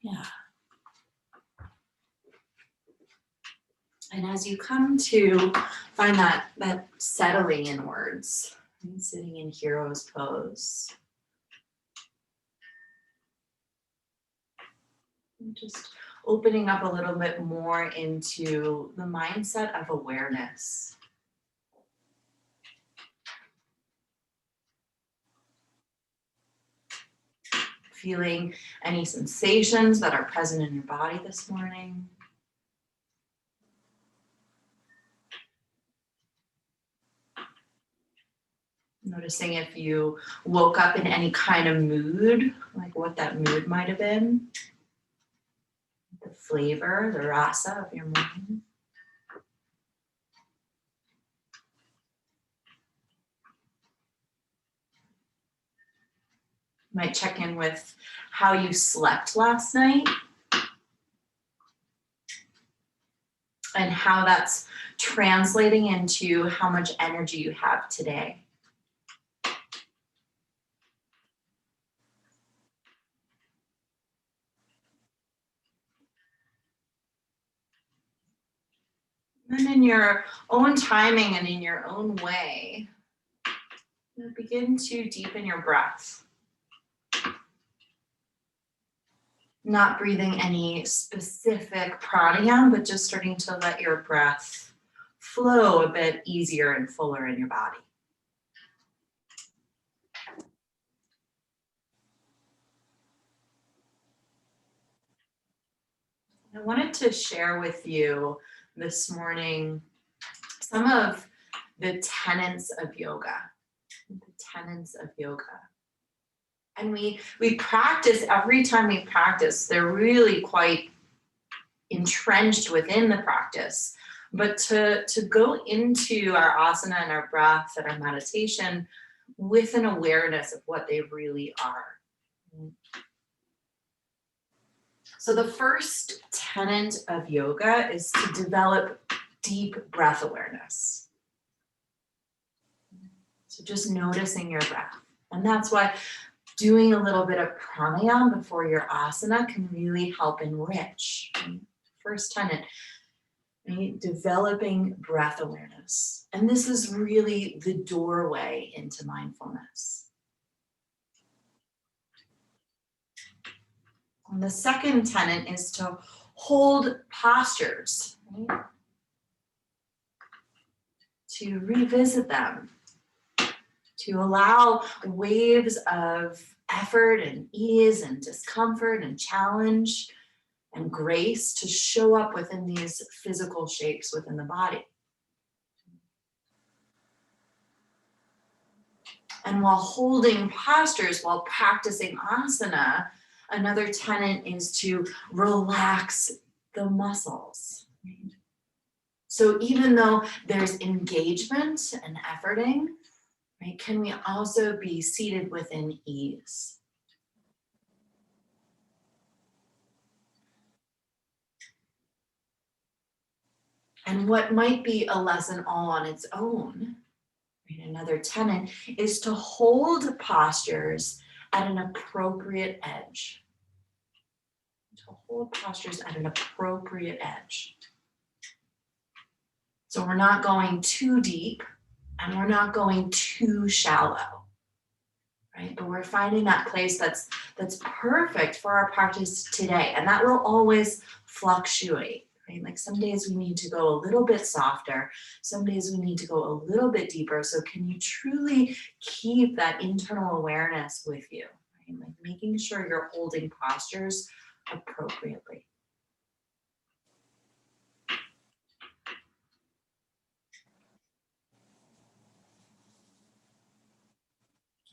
Yeah. And as you come to find that settling inwards, sitting in hero's pose, and just opening up a little bit more into the mindset of awareness. Feeling any sensations that are present in your body this morning. Noticing if you woke up in any kind of mood, like what that mood might have been. The flavor, the rasa of your morning. You might check in with how you slept last night and how that's translating into how much energy you have today. And in your own timing and in your own way, begin to deepen your breath. Not breathing any specific pranayama, but just starting to let your breath flow a bit easier and fuller in your body. I wanted to share with you this morning some of the tenets of yoga. The tenets of yoga. And we practice, every time we practice, they're really quite entrenched within the practice. But to go into our asana and our breath and our meditation with an awareness of what they really are. So the first tenet of yoga is to develop deep breath awareness. So just noticing your breath. And that's why doing a little bit of pranayama before your asana can really help enrich. First tenet, right? Developing breath awareness. And this is really the doorway into mindfulness. And the second tenet is to hold postures, right? To revisit them, to allow waves of effort and ease and discomfort and challenge and grace to show up within these physical shapes within the body. And while holding postures, while practicing asana, another tenet is to relax the muscles. Right? So even though there's engagement and efforting, right, can we also be seated within ease? And what might be a lesson all on its own, right, another tenet, is to hold postures at an appropriate edge. To hold postures at an appropriate edge. So we're not going too deep and we're not going too shallow, right? But we're finding that place that's perfect for our practice today. And that will always fluctuate, right? Like some days we need to go a little bit softer. Some days we need to go a little bit deeper. So can you truly keep that internal awareness with you, right? Like making sure you're holding postures appropriately.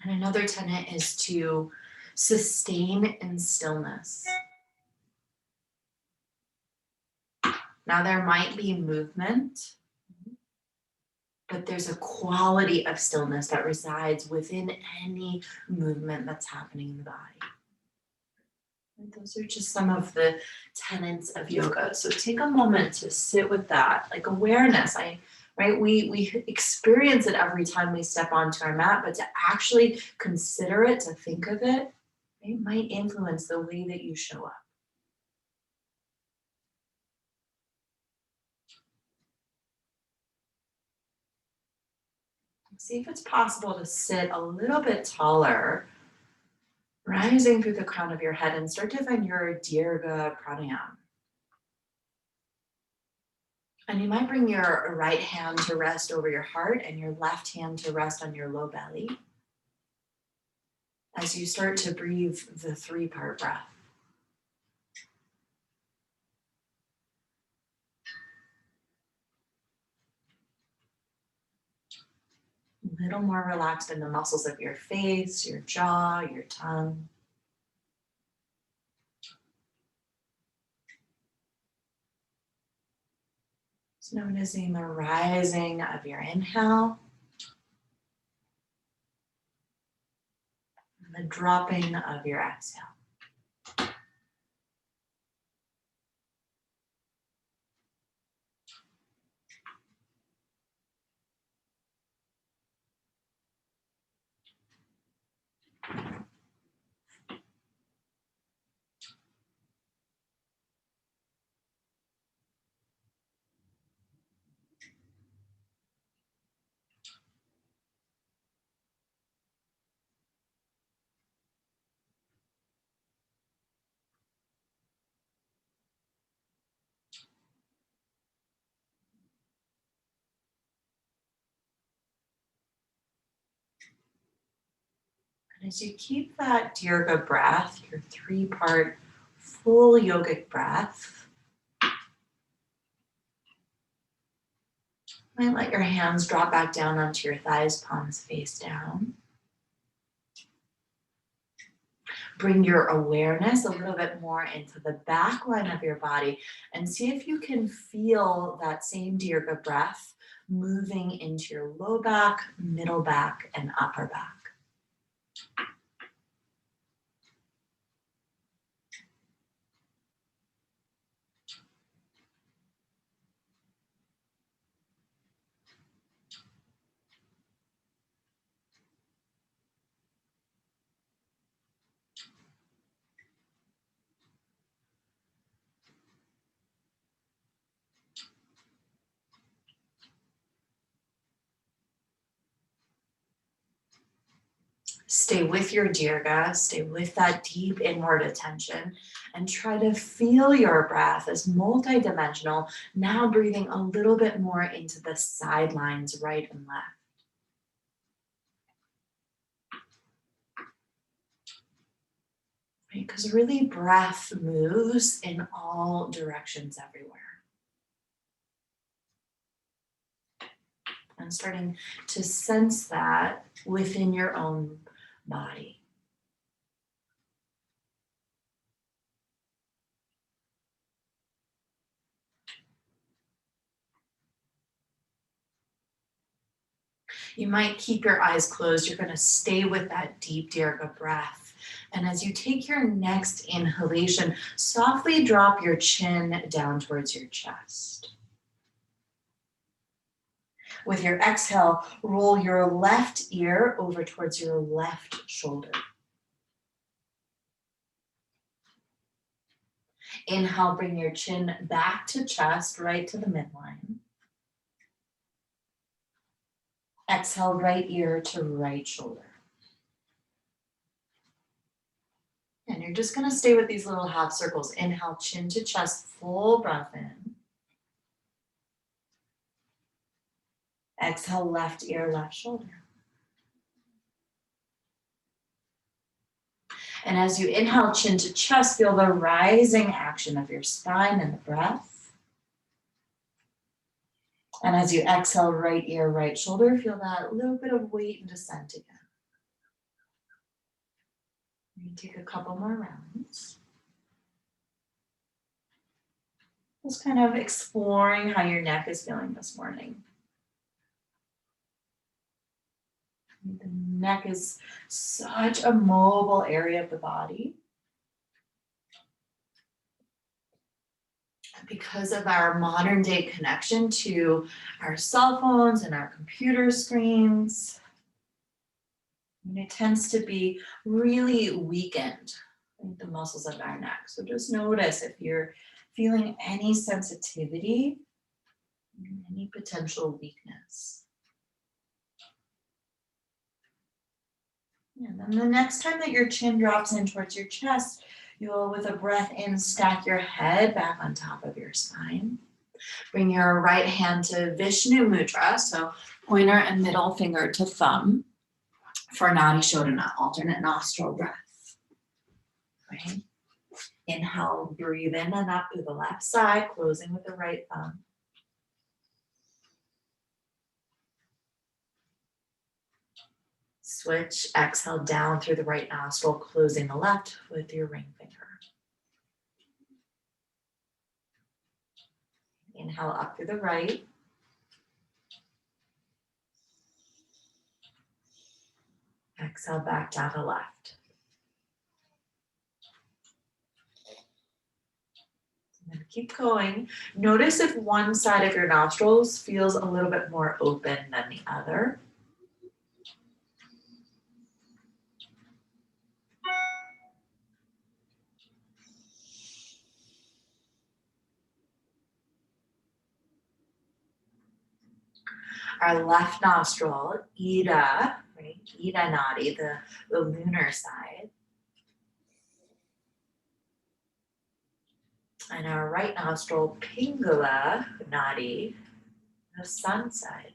And another tenet is to sustain in stillness. Now there might be movement, but there's a quality of stillness that resides within any movement that's happening in the body. And those are just some of the tenets of yoga. So take a moment to sit with that, like awareness. Right? We experience it every time we step onto our mat, but to actually consider it, to think of it, it might influence the way that you show up. See if it's possible to sit a little bit taller, rising through the crown of your head, and start to find your Dirga pranayama. And you might bring your right hand to rest over your heart and your left hand to rest on your low belly as you start to breathe the 3-part breath. A little more relaxed in the muscles of your face, your jaw, your tongue. Just noticing the rising of your inhale and the dropping of your exhale. And as you keep that Dirga breath, your 3-part full yogic breath, you might let your hands drop back down onto your thighs, palms face down. Bring your awareness a little bit more into the back line of your body and see if you can feel that same Dirga breath moving into your low back, middle back, and upper back. Stay with your Dirga, stay with that deep inward attention, and try to feel your breath as multidimensional, now breathing a little bit more into the sidelines, right and left. Because really breath moves in all directions everywhere. And starting to sense that within your own body. You might keep your eyes closed. You're going to stay with that deep Dirga breath. And as you take your next inhalation, softly drop your chin down towards your chest. With your exhale, roll your left ear over towards your left shoulder. Inhale, bring your chin back to chest, right to the midline. Exhale, right ear to right shoulder. And you're just going to stay with these little half circles. Inhale, chin to chest, full breath in. Exhale, left ear, left shoulder. And as you inhale, chin to chest, feel the rising action of your spine and the breath. And as you exhale, right ear, right shoulder, feel that little bit of weight and descent again. You take a couple more rounds. Just kind of exploring how your neck is feeling this morning. The neck is such a mobile area of the body. Because of our modern day connection to our cell phones and our computer screens, it tends to be really weakened, the muscles of our neck. So just notice if you're feeling any sensitivity, any potential weakness. And then the next time that your chin drops in towards your chest, you will, with a breath in, stack your head back on top of your spine. Bring your right hand to Vishnu Mudra, so pointer and middle finger to thumb for Nadi Shodhana, alternate nostril breath. Right? Inhale, breathe in and up to the left side, closing with the right thumb. Switch, exhale down through the right nostril, closing the left with your ring finger. Inhale up through the right. Exhale back down to left. And then keep going. Notice if one side of your nostrils feels a little bit more open than the other. Our left nostril, Ida, right? Ida Nadi, the lunar side. And our right nostril, Pingala Nadi, the sun side.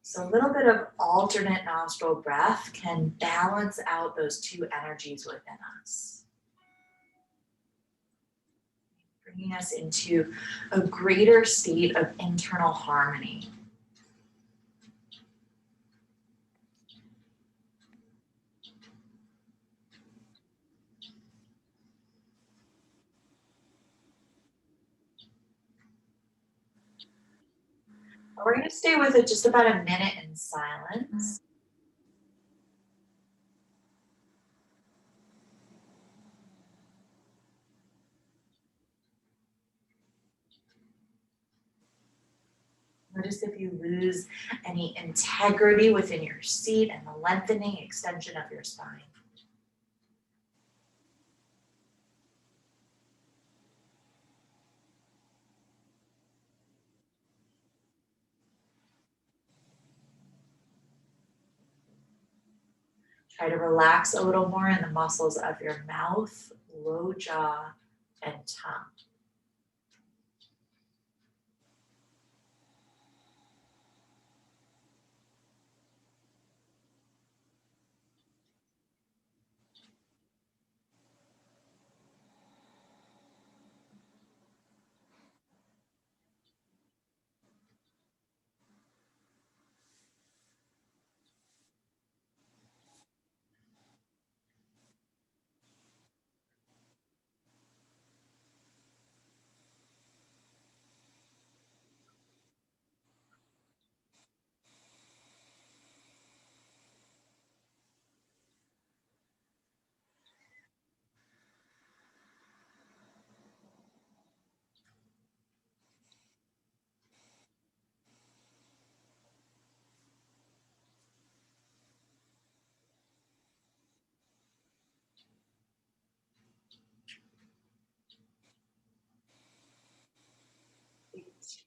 So a little bit of alternate nostril breath can balance out those two energies within us, bringing us into a greater state of internal harmony. We're going to stay with it just about a minute in silence. Notice if you lose any integrity within your seat and the lengthening extension of your spine. Try to relax a little more in the muscles of your mouth, low jaw, and tongue.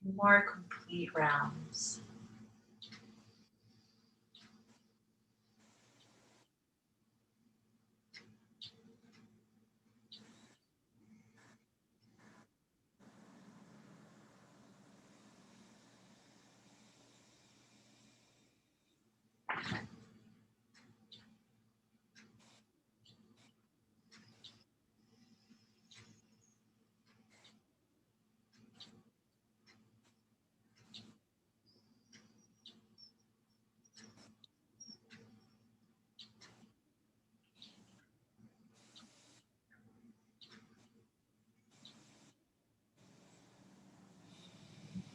Two more complete rounds.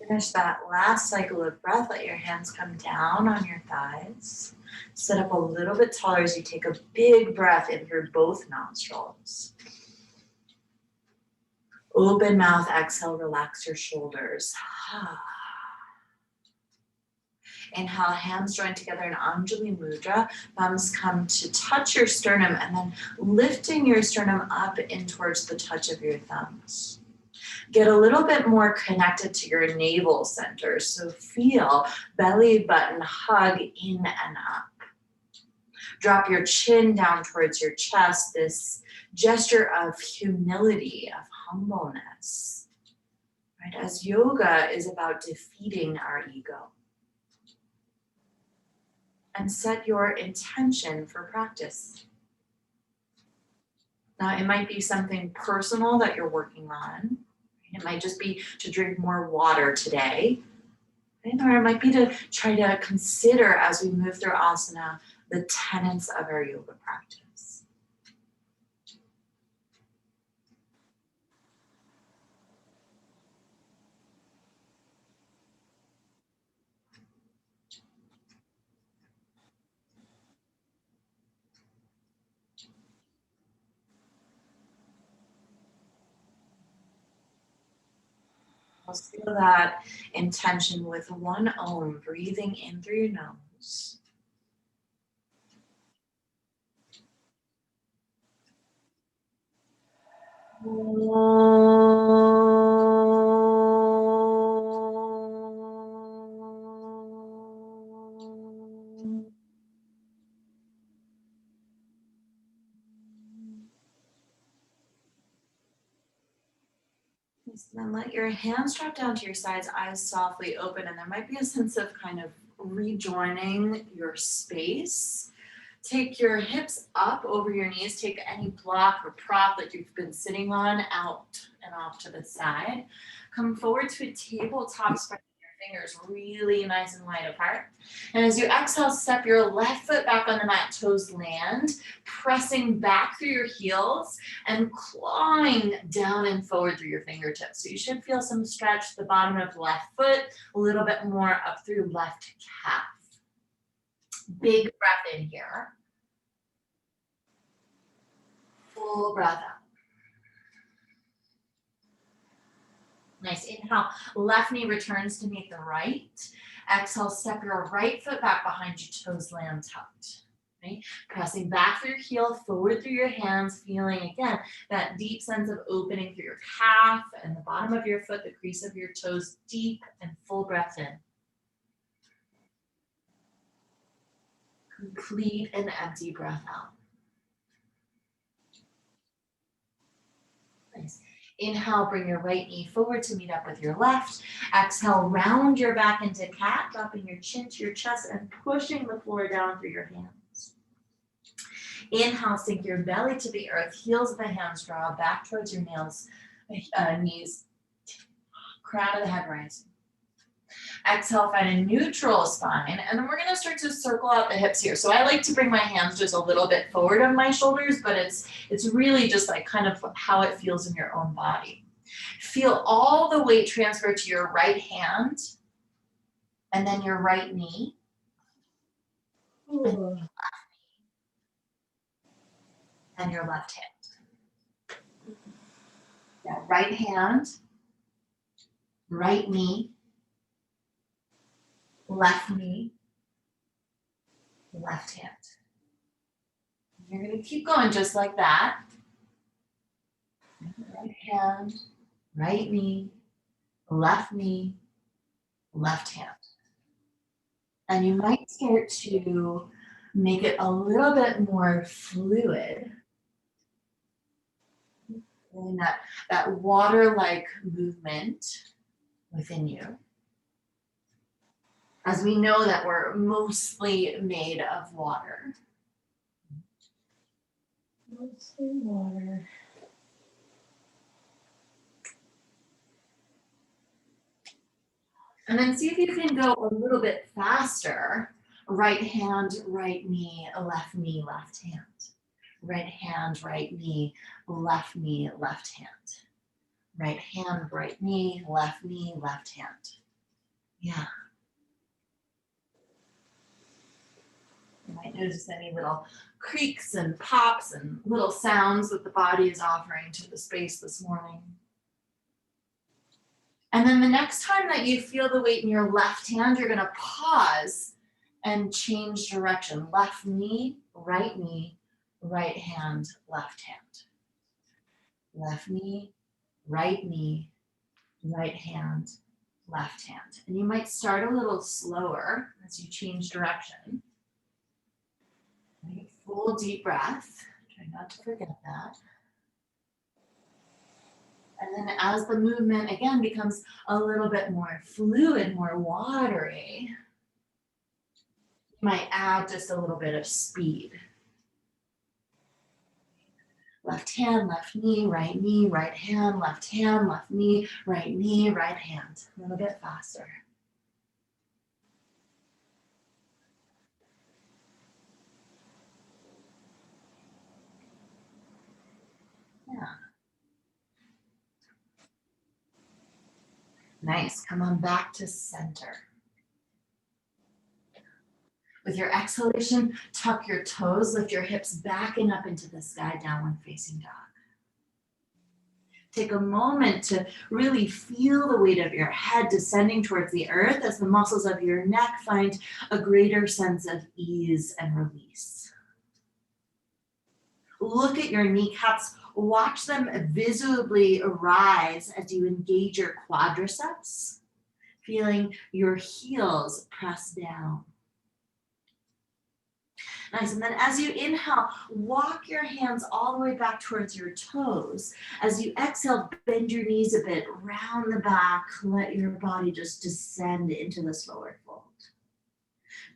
Finish that last cycle of breath. Let your hands come down on your thighs. Sit up a little bit taller as you take a big breath in through both nostrils. Open mouth, exhale, relax your shoulders. Inhale, hands join together in Anjali Mudra. Thumbs come to touch your sternum, and then lifting your sternum up in towards the touch of your thumbs. Get a little bit more connected to your navel center. So feel belly button hug in and up. Drop your chin down towards your chest, this gesture of humility, of humbleness. Right? As yoga is about defeating our ego. And set your intention for practice. Now, it might be something personal that you're working on. It might just be to drink more water today. Or it might be to try to consider, as we move through asana, the tenets of our yoga practice. I'll feel that intention with one Om, breathing in through your nose. Then let your hands drop down to your sides, eyes softly open, and there might be a sense of kind of rejoining your space. Take your hips up over your knees. Take any block or prop that you've been sitting on out and off to the side. Come forward to a tabletop, spreading your fingers really nice and wide apart. And as you exhale, step your left foot back on the mat, toes land, pressing back through your heels and clawing down and forward through your fingertips. So you should feel some stretch the bottom of the left foot, a little bit more up through left calf. Big breath in here. Full breath out. Nice. Inhale, left knee returns to meet the right. Exhale, step your right foot back behind you, toes land tucked. Right? Pressing back through your heel, forward through your hands, feeling again that deep sense of opening through your calf and the bottom of your foot, the crease of your toes, deep and full breath in. Complete and empty breath out. Nice. Inhale, bring your right knee forward to meet up with your left. Exhale, round your back into cat, dropping your chin to your chest and pushing the floor down through your hands. Inhale, sink your belly to the earth, heels of the hands draw back towards your knees, crown of the head rising. Exhale, find a neutral spine, and then we're going to start to circle out the hips here. So I like to bring my hands just a little bit forward of my shoulders, but it's really just like kind of how it feels in your own body. Feel all the weight transfer to your right hand, and then your right knee, and your left hand. Now, right hand, right knee, left knee, left hand. You're going to keep going just like that. Right hand, right knee, left hand. And you might start to make it a little bit more fluid. And that water-like movement within you. As we know that we're mostly made of water. Mostly water. And then see if you can go a little bit faster. Right hand, right knee, left hand. Right hand, right knee, left hand. Right hand, right knee, left hand. Yeah. You might notice any little creaks and pops and little sounds that the body is offering to the space this morning. And then the next time that you feel the weight in your left hand, you're gonna pause and change direction. Left knee, right hand, left hand. Left knee, right hand, left hand. And you might start a little slower as you change direction. Right? Full deep breath. Try not to forget that. And then as the movement, again, becomes a little bit more fluid, more watery, you might add just a little bit of speed. Left hand, left knee, right hand, left knee, right hand. A little bit faster. Yeah. Nice. Come on back to center. With your exhalation, tuck your toes, lift your hips back and up into the sky, downward facing dog. Take a moment to really feel the weight of your head descending towards the earth as the muscles of your neck find a greater sense of ease and release. Look at your kneecaps, watch them visibly rise as you engage your quadriceps, feeling your heels press down. Nice, and then as you inhale, walk your hands all the way back towards your toes. As you exhale, bend your knees a bit, round the back, let your body just descend into this forward fold.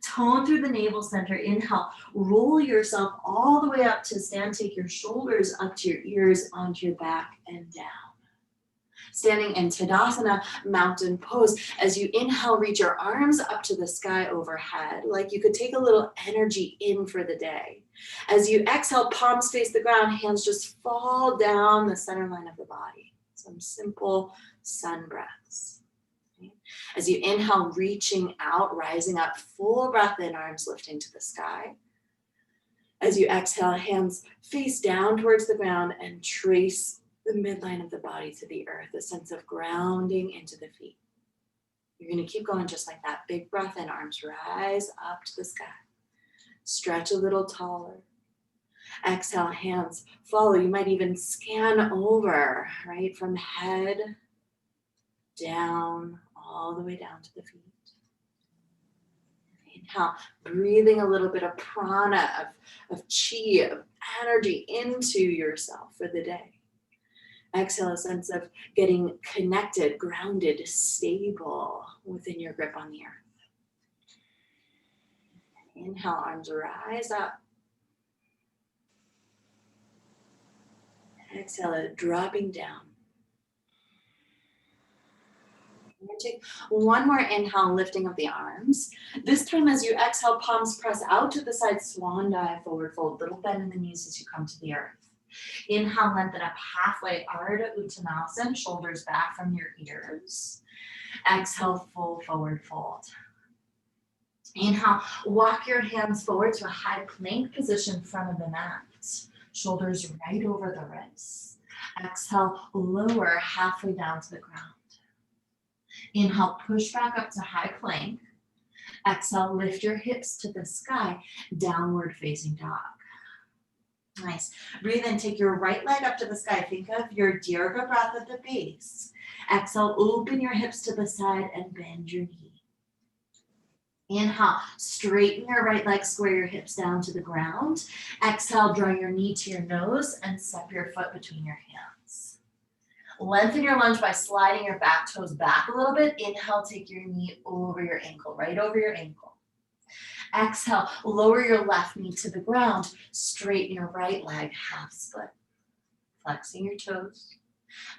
Tone through the navel center, inhale, roll yourself all the way up to stand, take your shoulders up to your ears, onto your back and down. Standing in Tadasana, mountain pose. As you inhale, reach your arms up to the sky overhead, like you could take a little energy in for the day. As you exhale, palms face the ground, hands just fall down the center line of the body. Some simple sun breaths. Okay. As you inhale, reaching out, rising up, full breath in, arms lifting to the sky. As you exhale, hands face down towards the ground and trace the midline of the body to the earth, a sense of grounding into the feet. You're going to keep going just like that. Big breath in, arms rise up to the sky. Stretch a little taller. Exhale, hands follow. You might even scan over, right, from head down, all the way down to the feet. Inhale, breathing a little bit of prana, of chi, of energy into yourself for the day. Exhale, a sense of getting connected, grounded, stable within your grip on the earth. Inhale, arms rise up. Exhale it, dropping down. We're going to take one more inhale, lifting of the arms. This time as you exhale, palms press out to the side, swan dive, forward fold, little bend in the knees as you come to the earth. Inhale, lengthen up halfway, Ardha Uttanasana, shoulders back from your ears. Exhale, full forward fold. Inhale, walk your hands forward to a high plank position, front of the mat. Shoulders right over the wrists. Exhale, lower halfway down to the ground. Inhale, push back up to high plank. Exhale, lift your hips to the sky, downward facing dog. Nice. Breathe in, take your right leg up to the sky. Think of your Dirga breath at the base. Exhale, open your hips to the side and bend your knee. Inhale, straighten your right leg, square your hips down to the ground. Exhale, draw your knee to your nose and step your foot between your hands. Lengthen your lunge by sliding your back toes back a little bit. Inhale, take your knee over your ankle, right over your ankle. Exhale, lower your left knee to the ground, straighten your right leg, half split. Flexing your toes.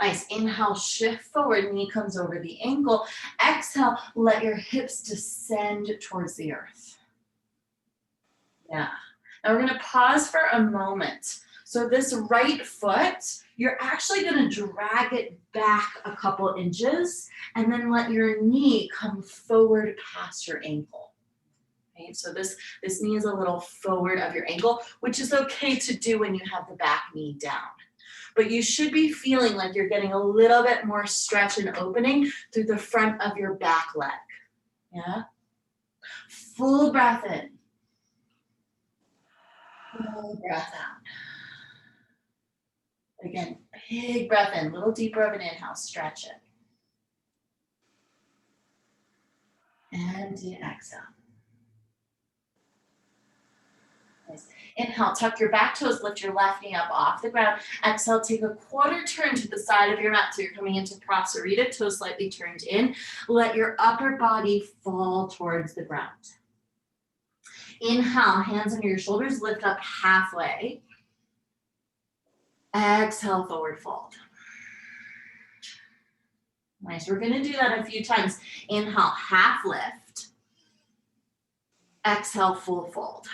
Nice, inhale, shift forward, knee comes over the ankle. Exhale, let your hips descend towards the earth. Yeah, now we're gonna pause for a moment. So this right foot, you're actually gonna drag it back a couple inches and then let your knee come forward past your ankle. Okay, so this knee is a little forward of your ankle, which is okay to do when you have the back knee down. but you should be feeling like you're getting a little bit more stretch and opening through the front of your back leg. Yeah? Full breath in. Full breath out. Again, big breath in, a little deeper of an inhale, stretch it. And exhale. Nice. Inhale, tuck your back toes, lift your left knee up off the ground. Exhale, take a quarter turn to the side of your mat. So you're coming into Prasarita, toes slightly turned in. Let your upper body fall towards the ground. Inhale, hands under your shoulders, lift up halfway. Exhale, forward fold. Nice, we're gonna do that a few times. Inhale, half lift. Exhale, full fold.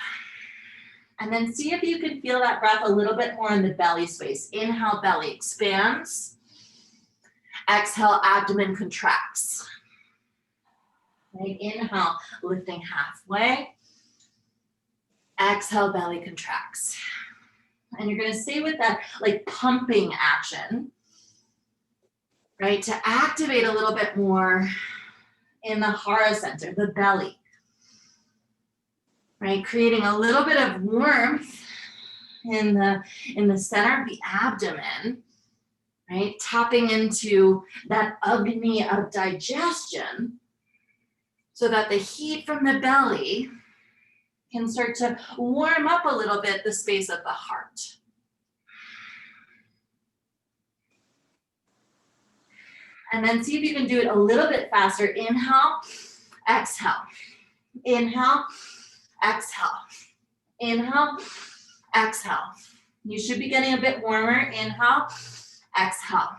And then see if you can feel that breath a little bit more in the belly space. Inhale, belly expands. Exhale, abdomen contracts. Right, inhale, lifting halfway. Exhale, belly contracts. And you're gonna stay with that like pumping action, right? To activate a little bit more in the Hara center, the belly, right? Creating a little bit of warmth in the center of the abdomen, right? Tapping into that Agni of digestion so that the heat from the belly can start to warm up a little bit the space of the heart. And then see if you can do it a little bit faster. Inhale, exhale. Inhale, exhale. Inhale, exhale. You should be getting a bit warmer. Inhale, exhale.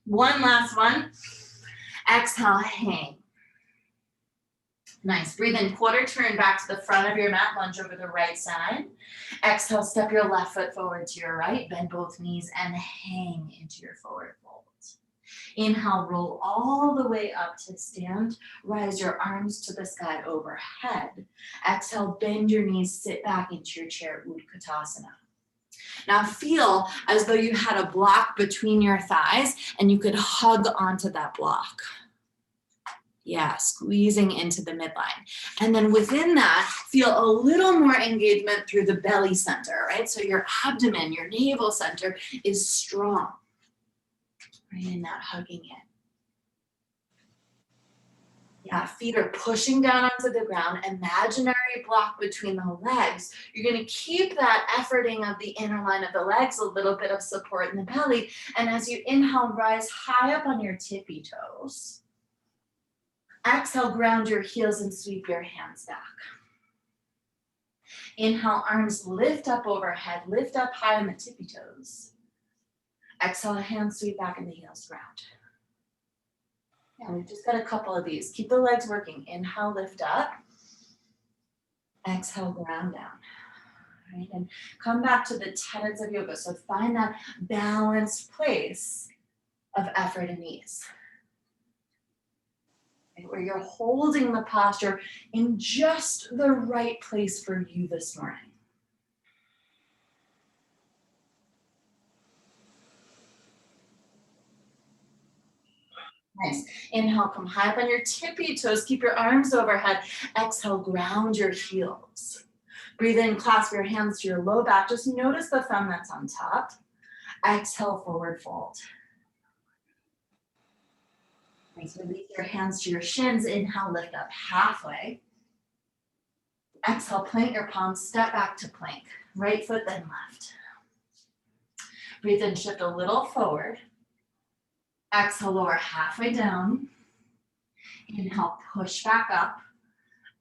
One last one. Exhale, hang. Nice. Breathe in, quarter turn back to the front of your mat, lunge over the right side. Exhale, step your left foot forward to your right, bend both knees and hang into your forward fold. Inhale, roll all the way up to stand. Rise your arms to the sky overhead. Exhale, bend your knees, sit back into your chair, Utkatasana. Now feel as though you had a block between your thighs and you could hug onto that block. Yeah, squeezing into the midline. And then within that, feel a little more engagement through the belly center, right? So your abdomen, your navel center is strong, right? And not hugging it. Yeah, feet are pushing down onto the ground, imaginary block between the legs. You're gonna keep that efforting of the inner line of the legs, a little bit of support in the belly. And as you inhale, rise high up on your tippy toes. Exhale, ground your heels and sweep your hands back. Inhale, arms lift up overhead, lift up high on the tippy toes. Exhale, hands sweep back and the heels ground. Yeah, we've just got a couple of these. Keep the legs working. Inhale, lift up. Exhale, ground down. All right, and come back to the tenets of yoga. So find that balanced place of effort and ease, where you're holding the posture in just the right place for you this morning. Nice. Inhale, come high up on your tippy toes. Keep your arms overhead. Exhale, ground your heels. Breathe in, clasp your hands to your low back. Just notice the thumb that's on top. Exhale, forward fold. Nice. Release your hands to your shins. Inhale, lift up halfway. Exhale, plant your palms, step back to plank. Right foot, then left. Breathe in, shift a little forward. Exhale, lower halfway down. Inhale, push back up.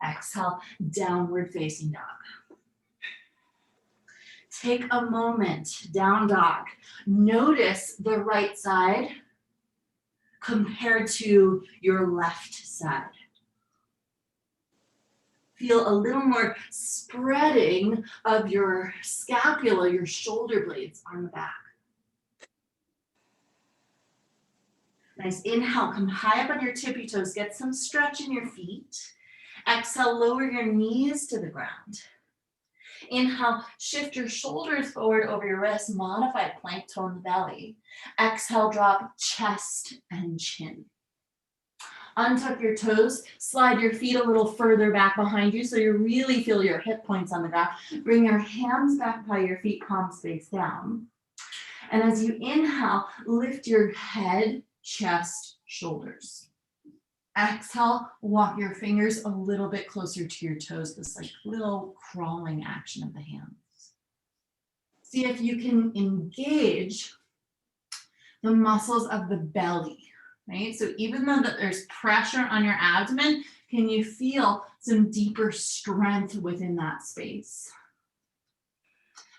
Exhale, downward facing dog. Take a moment, down dog. Notice the right side compared to your left side. Feel a little more spreading of your scapula, your shoulder blades on the back. Nice. Inhale, come high up on your tippy toes. Get some stretch in your feet. Exhale, lower your knees to the ground. Inhale, shift your shoulders forward over your wrists, modified plank, tone the belly. Exhale, drop chest and chin. Untuck your toes, slide your feet a little further back behind you so you really feel your hip points on the ground. Bring your hands back by your feet, palms face down. And as you inhale, lift your head, chest, shoulders. Exhale, walk your fingers a little bit closer to your toes, this like little crawling action of the hands. See if you can engage the muscles of the belly, right? So even though that there's pressure on your abdomen, can you feel some deeper strength within that space?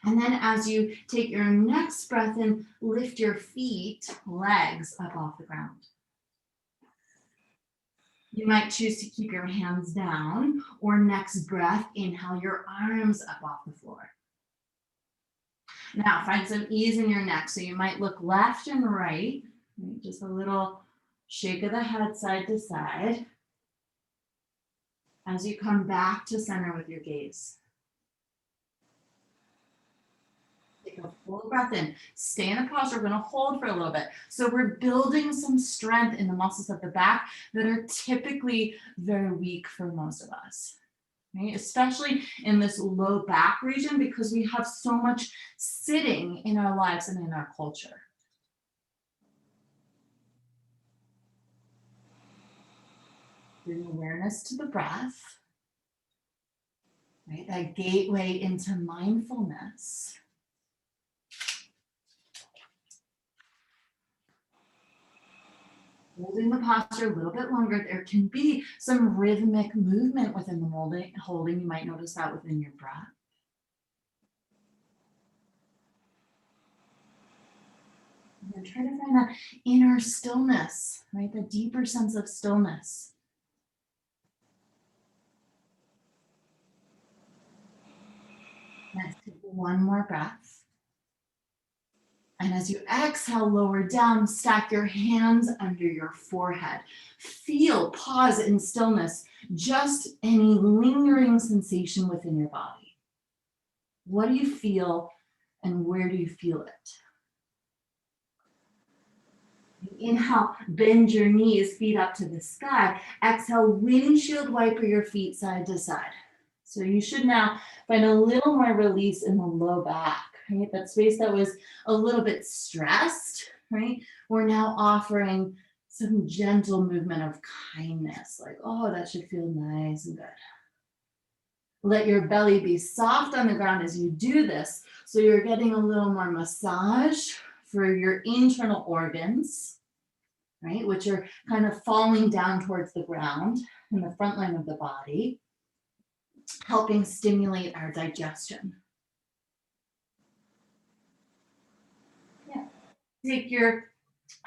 And then as you take your next breath in, lift your feet, legs up off the ground. You might choose to keep your hands down, or next breath, inhale your arms up off the floor. Now find some ease in your neck. So you might look left and right, just a little shake of the head side to side as you come back to center with your gaze. Take a full breath in. Stay in the posture. We're going to hold for a little bit. So we're building some strength in the muscles of the back that are typically very weak for most of us, right? Especially in this low back region, because we have so much sitting in our lives and in our culture. Bring awareness to the breath, right? That gateway into mindfulness. Holding the posture a little bit longer, there can be some rhythmic movement within the holding. You might notice that within your breath. And then try to find that inner stillness, right? The deeper sense of stillness. Let's take one more breath. And as you exhale, lower down, stack your hands under your forehead. Feel, pause in stillness, just any lingering sensation within your body. What do you feel and where do you feel it? Inhale, bend your knees, feet up to the sky. Exhale, windshield wiper your feet side to side. So you should now find a little more release in the low back, right? That space that was a little bit stressed, right? We're now offering some gentle movement of kindness, like, oh, that should feel nice and good. Let your belly be soft on the ground as you do this, so you're getting a little more massage for your internal organs, right? Which are kind of falling down towards the ground in the front line of the body, helping stimulate our digestion. Yeah. Take your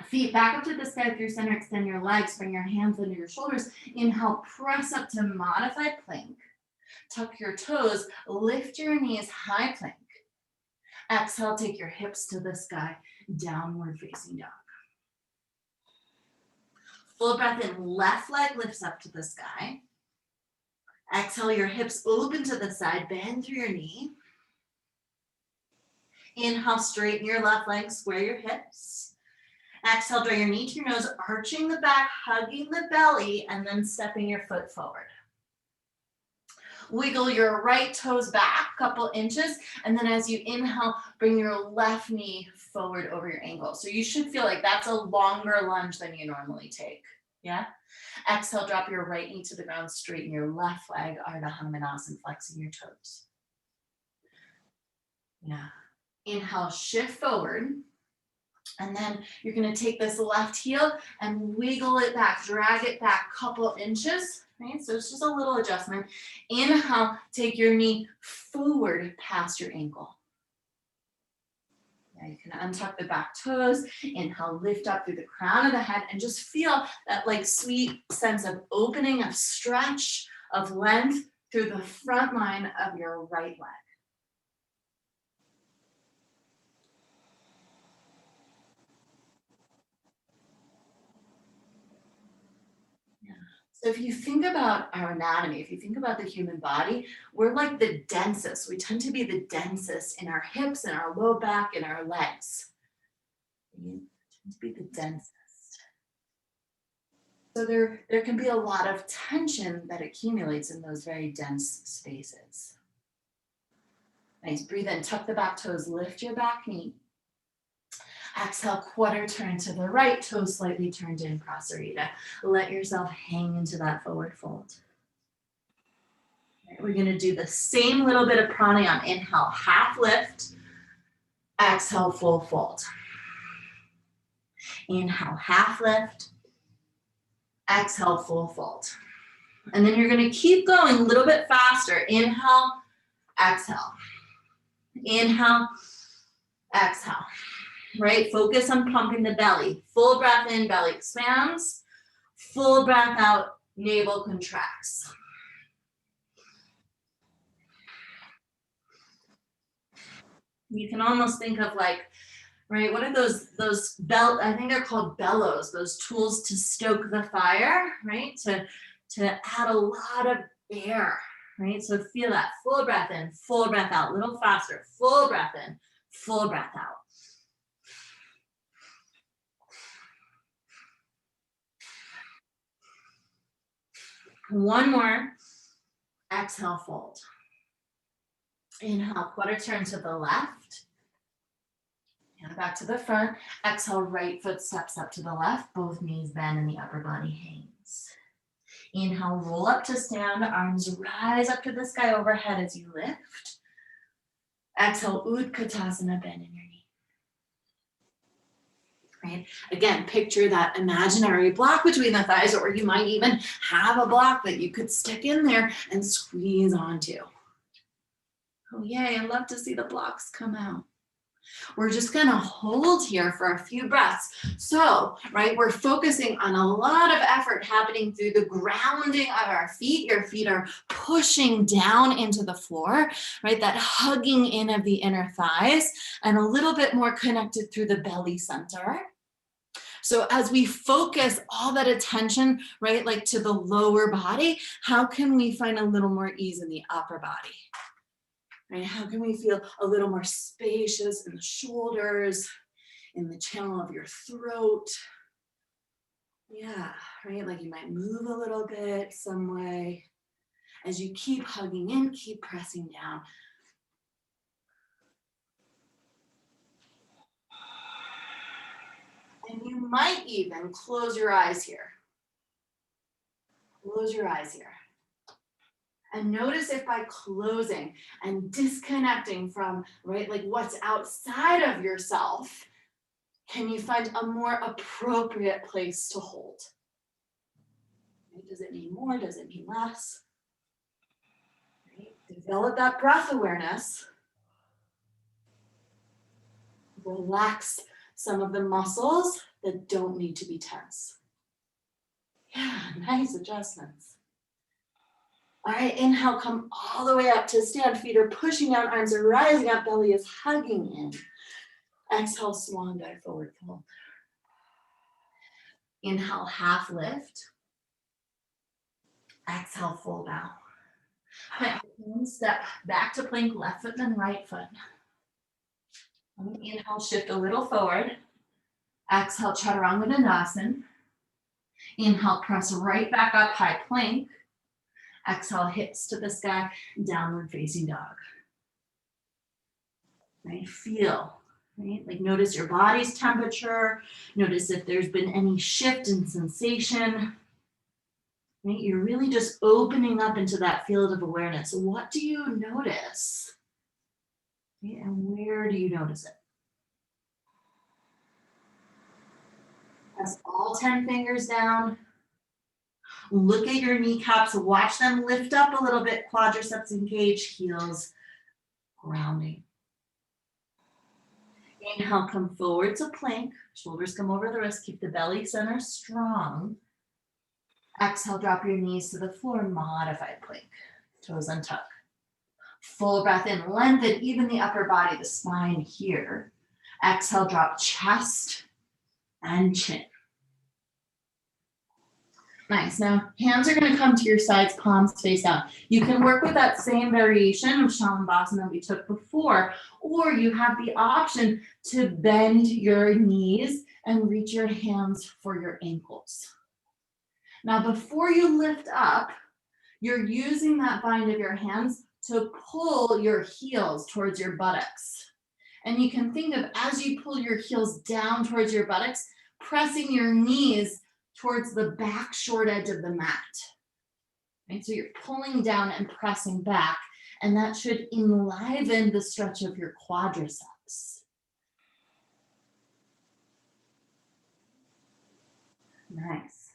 feet back up to the sky through center, extend your legs, bring your hands under your shoulders. Inhale, press up to modified plank. Tuck your toes, lift your knees, high plank. Exhale, take your hips to the sky, downward facing dog. Full breath in, left leg lifts up to the sky. Exhale, your hips open to the side, bend through your knee. Inhale, straighten your left leg, square your hips. Exhale, draw your knee to your nose, arching the back, hugging the belly, and then stepping your foot forward. Wiggle your right toes back a couple inches, and then as you inhale, bring your left knee forward over your ankle. So you should feel like that's a longer lunge than you normally take, yeah? Exhale, drop your right knee to the ground, straighten your left leg, Ardha Hanumanasana, flexing your toes. Yeah. Inhale, shift forward. And then you're gonna take this left heel and wiggle it back, drag it back a couple inches, right? So it's just a little adjustment. Inhale, take your knee forward past your ankle. Yeah, you can untuck the back toes. Inhale, lift up through the crown of the head and just feel that like sweet sense of opening, of stretch, of length through the front line of your right leg. So if you think about our anatomy, if you think about the human body, we're like the densest. We tend to be the densest in our hips and our low back and our legs. We tend to be the densest. So there can be a lot of tension that accumulates in those very dense spaces. Nice, breathe in, tuck the back toes, lift your back knee. Exhale, quarter turn to the right, toes slightly turned in, Prasarita. Let yourself hang into that forward fold. Right, we're gonna do the same little bit of pranayama. Inhale, half lift. Exhale, full fold. Inhale, half lift. Exhale, full fold. And then you're gonna keep going a little bit faster. Inhale, exhale. Inhale, exhale. Right, focus on pumping the belly. Full breath in, belly expands. Full breath out, navel contracts. You can almost think of like, right, what are those I think they're called bellows, those tools to stoke the fire, right? To add a lot of air, right? So feel that, full breath in, full breath out, a little faster, full breath in, full breath out. One more, exhale, fold. Inhale, quarter turn to the left. And back to the front. Exhale, right foot steps up to the left. Both knees bend and the upper body hangs. Inhale, roll up to stand. Arms rise up to the sky overhead as you lift. Exhale, Utkatasana, bend in your knee. Right? Again, picture that imaginary block between the thighs, or you might even have a block that you could stick in there and squeeze onto. Oh yay, I love to see the blocks come out. We're just gonna hold here for a few breaths. So, right, we're focusing on a lot of effort happening through the grounding of our feet. Your feet are pushing down into the floor, right? That hugging in of the inner thighs, and a little bit more connected through the belly center. So as we focus all that attention, right, like to the lower body, how can we find a little more ease in the upper body? Right? How can we feel a little more spacious in the shoulders, in the channel of your throat? Yeah, right? Like you might move a little bit some way. As you keep hugging in, keep pressing down. And you might even close your eyes here. Close your eyes here. And notice if by closing and disconnecting from, right, like what's outside of yourself, can you find a more appropriate place to hold? Does it need more? Does it need less? Right? Develop that breath awareness. Relax some of the muscles that don't need to be tense. Yeah, nice adjustments. All right, inhale, come all the way up to stand. Feet are pushing down, arms are rising up, belly is hugging in. Exhale, swan dive, forward fold. Inhale, half lift. Exhale, full bow. Step back to plank, left foot, then right foot. Inhale, shift a little forward. Exhale, Chaturanga Dandasana. Inhale, press right back up, high plank. Exhale, hips to the sky, downward facing dog. Right, feel, right? Like notice your body's temperature. Notice if there's been any shift in sensation. Right, you're really just opening up into that field of awareness. What do you notice? Right, and where do you notice it? Press all 10 fingers down. Look at your kneecaps, watch them lift up a little bit, quadriceps engage, heels grounding. Inhale, come forward to plank, shoulders come over the wrist, keep the belly center strong. Exhale, drop your knees to the floor, modified plank, toes untuck. Full breath in, lengthen even the upper body, the spine here. Exhale, drop chest and chin. Nice. Now, hands are going to come to your sides, palms face down. You can work with that same variation of Shavasana we took before, or you have the option to bend your knees and reach your hands for your ankles. Now, before you lift up, you're using that bind of your hands to pull your heels towards your buttocks. And you can think of, as you pull your heels down towards your buttocks, pressing your knees towards the back short edge of the mat. Right? So you're pulling down and pressing back, and that should enliven the stretch of your quadriceps. Nice.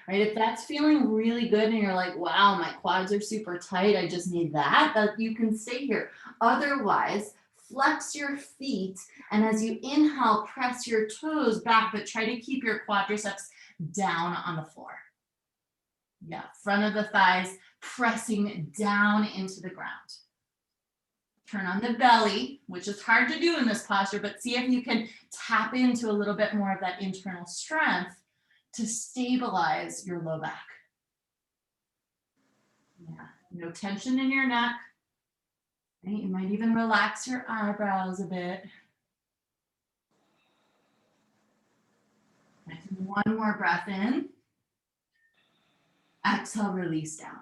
Right, if that's feeling really good and you're like, wow, my quads are super tight, I just need that you can stay here. Otherwise, flex your feet, and as you inhale, press your toes back, but try to keep your quadriceps down on the floor. Yeah, front of the thighs pressing down into the ground. Turn on the belly, which is hard to do in this posture, but see if you can tap into a little bit more of that internal strength to stabilize your low back. Yeah, no tension in your neck. Right? You might even relax your eyebrows a bit. Nice. One more breath in. Exhale, release down.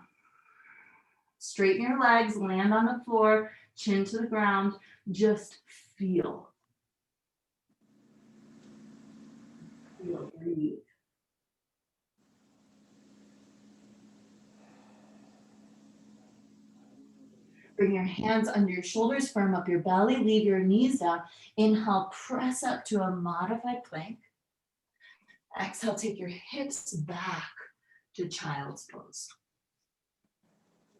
Straighten your legs, land on the floor, chin to the ground. Just feel. Feel, breathe. Bring your hands under your shoulders, firm up your belly, leave your knees down. Inhale, press up to a modified plank. Exhale, take your hips back to child's pose.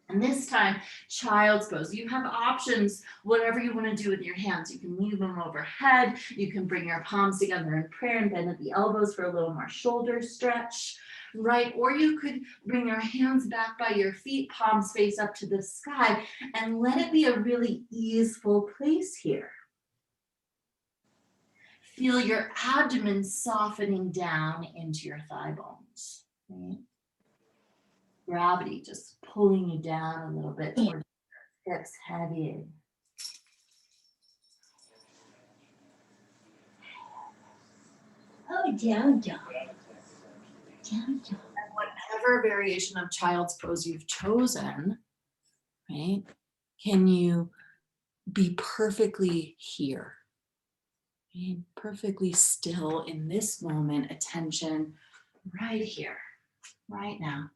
And this time, child's pose. You have options, whatever you want to do with your hands. You can leave them overhead. You can bring your palms together in prayer and bend at the elbows for a little more shoulder stretch, right? Or you could bring your hands back by your feet, palms face up to the sky, and let it be a really easeful place here. Feel your abdomen softening down into your thigh bones, right? Gravity just pulling you down a little bit towards your hips, heavy. Oh, down dog. And whatever variation of child's pose you've chosen, right? Can you be perfectly here? Right? Perfectly still in this moment, attention right here, right now.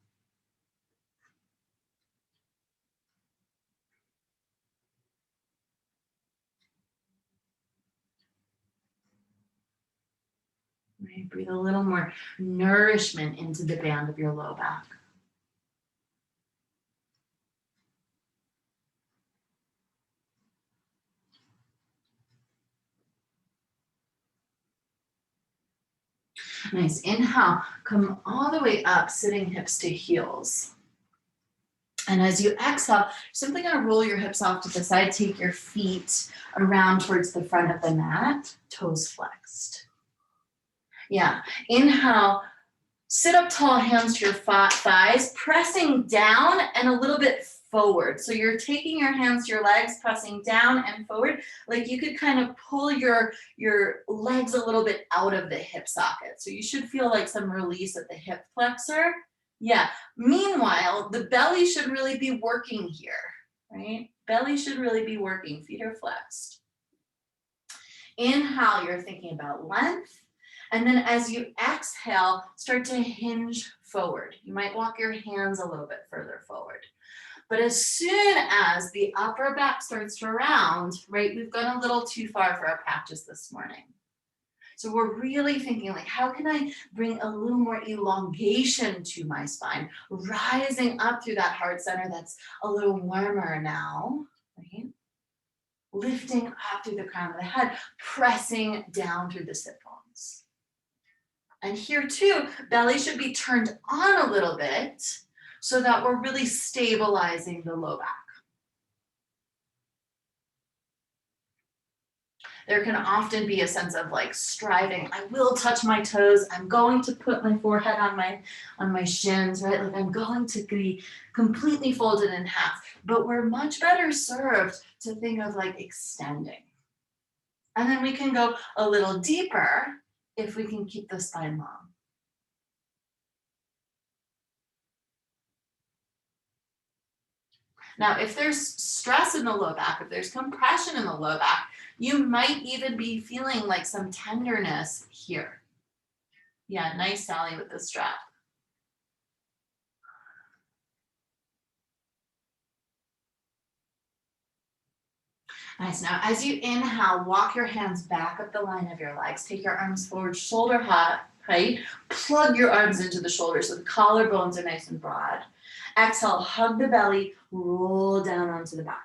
Right? Breathe a little more nourishment into the band of your low back. Nice. Inhale, come all the way up, sitting hips to heels. And as you exhale, simply going to roll your hips off to the side, take your feet around towards the front of the mat, toes flexed. Yeah, inhale, sit up tall, hands to your thighs, pressing down and a little bit forward. So you're taking your hands to your legs, pressing down and forward, like you could kind of pull your legs a little bit out of the hip socket. So you should feel like some release at the hip flexor. Yeah. Meanwhile, the belly should really be working here, right? Belly should really be working. Feet are flexed. Inhale, you're thinking about length. And then as you exhale, start to hinge forward. You might walk your hands a little bit further forward. But as soon as the upper back starts to round, right, we've gone a little too far for our practice this morning. So we're really thinking like, how can I bring a little more elongation to my spine, rising up through that heart center that's a little warmer now, right? Lifting up through the crown of the head, pressing down through the sit bones. And here too, belly should be turned on a little bit so that we're really stabilizing the low back. there can often be a sense of like striving. I will touch my toes. I'm going to put my forehead on my shins, right? Like I'm going to be completely folded in half. But we're much better served to think of like extending. And then we can go a little deeper if we can keep the spine long. Now, if there's stress in the low back, if there's compression in the low back, you might even be feeling like some tenderness here. Yeah, nice, Sally, with the strap. Nice. Now, as you inhale, walk your hands back up the line of your legs. Take your arms forward, shoulder height. Plug your arms into the shoulders so the collarbones are nice and broad. Exhale, hug the belly, roll down onto the back.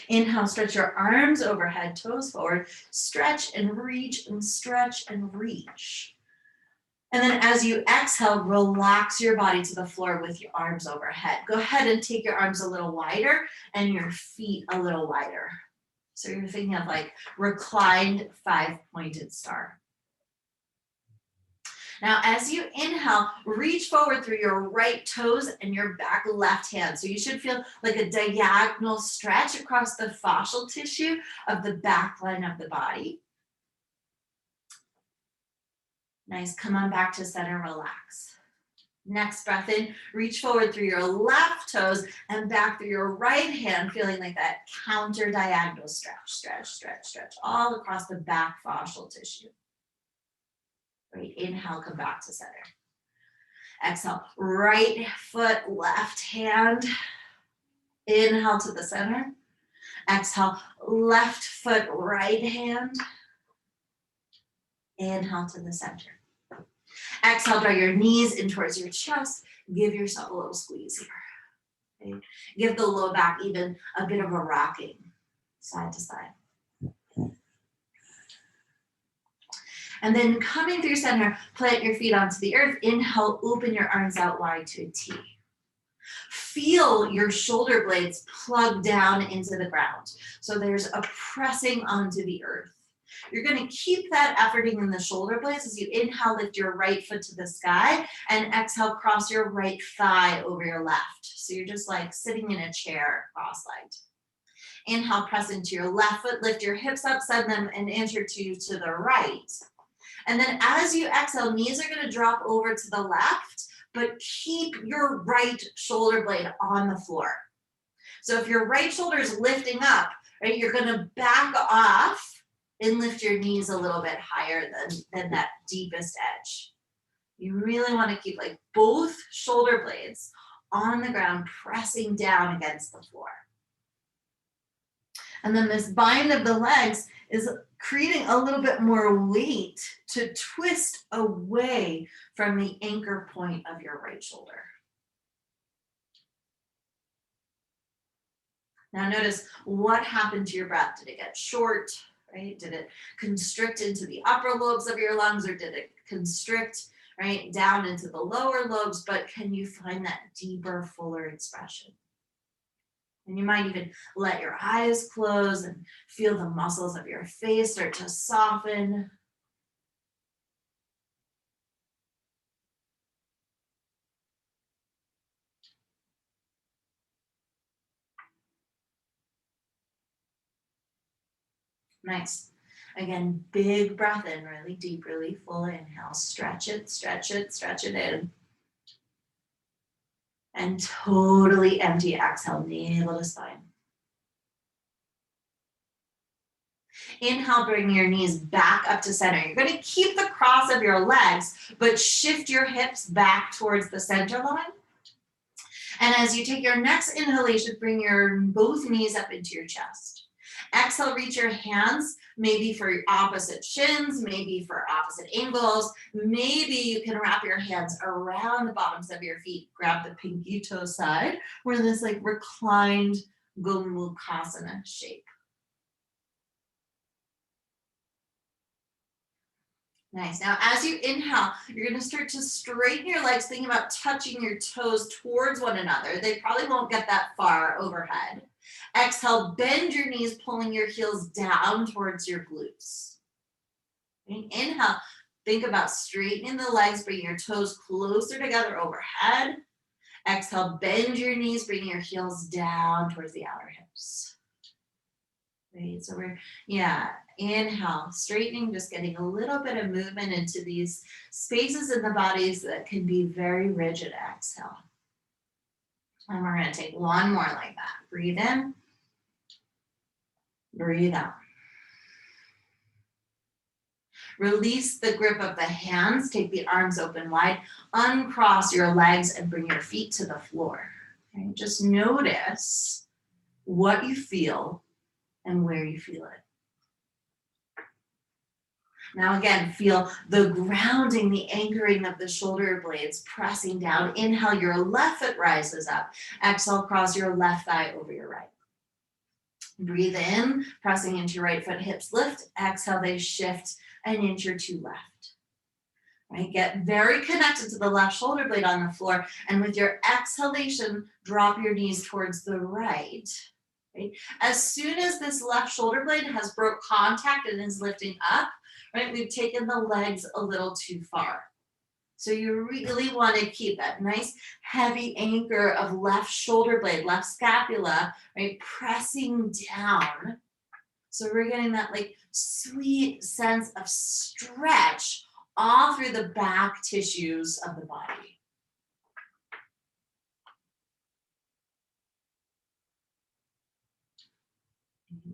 Inhale, stretch your arms overhead, toes forward. Stretch and reach and stretch and reach. And then as you exhale, relax your body to the floor with your arms overhead. Go ahead and take your arms a little wider and your feet a little wider. So you're thinking of like reclined 5-pointed star. Now, as you inhale, reach forward through your right toes and your back left hand. So you should feel like a diagonal stretch across the fascial tissue of the back line of the body. Nice, come on back to center, relax. Next breath in, reach forward through your left toes and back through your right hand, feeling like that counter diagonal stretch, stretch, stretch, stretch, all across the back fascial tissue. Great, inhale, come back to center. Exhale, right foot, left hand. Inhale to the center. Exhale, left foot, right hand. Inhale to the center. Exhale, draw your knees in towards your chest. Give yourself a little squeeze here. Okay? Give the low back even a bit of a rocking, side to side. And then coming through center, plant your feet onto the earth. Inhale, open your arms out wide to a T. Feel your shoulder blades plug down into the ground. So there's a pressing onto the earth. You're going to keep that efforting in the shoulder blades as you inhale, lift your right foot to the sky, and exhale, cross your right thigh over your left. So you're just like sitting in a chair, cross-legged. Inhale, press into your left foot, lift your hips up, send them an inch or two to the right. And then as you exhale, knees are going to drop over to the left, but keep your right shoulder blade on the floor. So if your right shoulder is lifting up, right, you're going to back off and lift your knees a little bit higher than that deepest edge. You really want to keep like both shoulder blades on the ground, pressing down against the floor. And then this bind of the legs is creating a little bit more weight to twist away from the anchor point of your right shoulder. Now notice what happened to your breath. Did it get short, right? Did it constrict into the upper lobes of your lungs, or did it constrict, right, down into the lower lobes? But can you find that deeper, fuller expression? And you might even let your eyes close and feel the muscles of your face start to soften. Nice. Again, big breath in, really deep, really full inhale. Stretch it, stretch it, stretch it in. And totally empty exhale, navel to spine. Inhale, bring your knees back up to center. You're going to keep the cross of your legs, but shift your hips back towards the center line. And as you take your next inhalation, bring your both knees up into your chest. Exhale, reach your hands, maybe for opposite shins, maybe for opposite angles. Maybe you can wrap your hands around the bottoms of your feet. Grab the pinky toe side. We're in this like reclined Gomukhasana shape. Nice. Now, as you inhale, you're going to start to straighten your legs, thinking about touching your toes towards one another. They probably won't get that far overhead. Exhale, bend your knees, pulling your heels down towards your glutes. Okay. Inhale, think about straightening the legs, bringing your toes closer together overhead. Exhale, bend your knees, bringing your heels down towards the outer hips. Right, so inhale, straightening, just getting a little bit of movement into these spaces in the bodies that can be very rigid. Exhale. And we're going to take one more like that. Breathe in, breathe out. Release the grip of the hands, take the arms open wide, uncross your legs and bring your feet to the floor. Okay? Just notice what you feel and where you feel it. Now again, feel the grounding, the anchoring of the shoulder blades pressing down. Inhale, your left foot rises up. Exhale, cross your left thigh over your right. Breathe in, pressing into your right foot, hips lift. Exhale, they shift an inch or two left. Right? Get very connected to the left shoulder blade on the floor. And with your exhalation, drop your knees towards the right. Right? As soon as this left shoulder blade has broke contact and is lifting up, right, we've taken the legs a little too far. So you really want to keep that nice heavy anchor of left shoulder blade, left scapula, right, pressing down. So we're getting that like sweet sense of stretch all through the back tissues of the body.